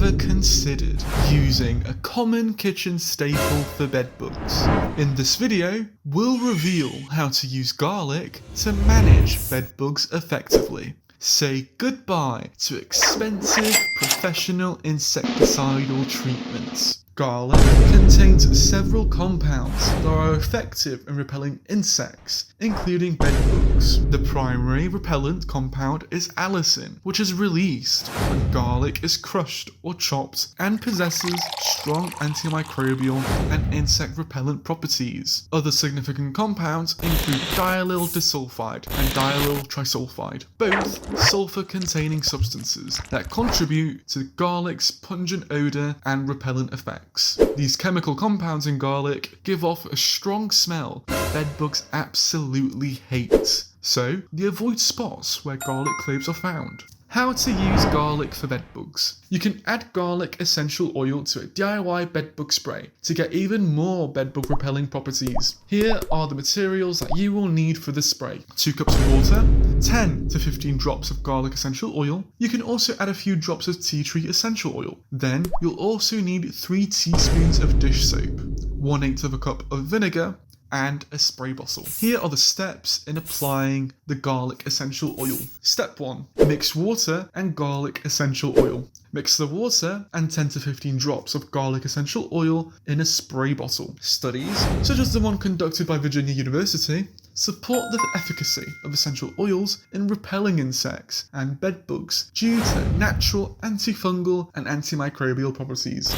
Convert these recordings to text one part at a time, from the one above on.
ever considered using a common kitchen staple for bedbugs? In this video, we'll reveal how to use garlic to manage bedbugs effectively. Say goodbye to expensive professional insecticidal treatments. Garlic contains several compounds that are effective in repelling insects, including bedbugs. The primary repellent compound is allicin, which is released when garlic is crushed or chopped and possesses strong antimicrobial and insect repellent properties. Other significant compounds include diallyl disulfide and diallyl trisulfide, both sulfur-containing substances that contribute to garlic's pungent odor and repellent effects. These chemical compounds in garlic give off a strong smell that bedbugs absolutely hate, so they avoid spots where garlic cloves are found. How to use garlic for bedbugs. You can add garlic essential oil to a DIY bedbug spray to get even more bedbug repelling properties. Here are the materials that you will need for the spray. 2 cups of water, 10 to 15 drops of garlic essential oil. You can also add a few drops of tea tree essential oil. Then you'll also need 3 teaspoons of dish soap, 1/8 of a cup of vinegar, and a spray bottle. Here are the steps in applying the garlic essential oil. Step 1. Mix water and garlic essential oil. Mix the water and 10 to 15 drops of garlic essential oil in a spray bottle. Studies, such as the one conducted by Virginia University, support the efficacy of essential oils in repelling insects and bedbugs due to natural antifungal and antimicrobial properties.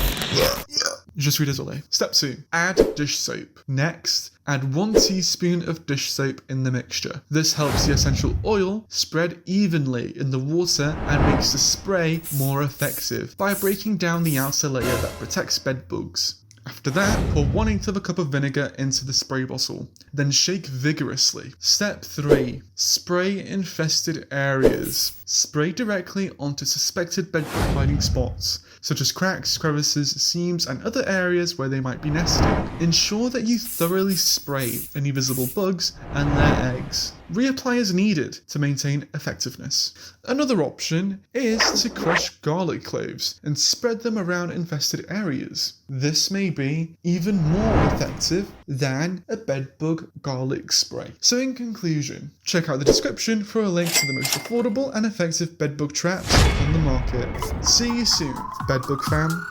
Je suis désolé. Step 2. Add dish soap. Next, add 1 teaspoon of dish soap in the mixture. This helps the essential oil spread evenly in the water and makes the spray more effective by breaking down the outer layer that protects bedbugs. After that, pour 1/8 of a cup of vinegar into the spray bottle, then shake vigorously. Step 3. Spray infested areas. Spray directly onto suspected bedbug hiding spots, such as cracks, crevices, seams, and other areas where they might be nesting. Ensure that you thoroughly spray any visible bugs and their eggs. Reapply as needed to maintain effectiveness. Another option is to crush garlic cloves and spread them around infested areas. This may be even more effective than a bedbug garlic spray. So in conclusion, check out the description for a link to the most affordable and effective bedbug traps on the market. See you soon, bedbug fam.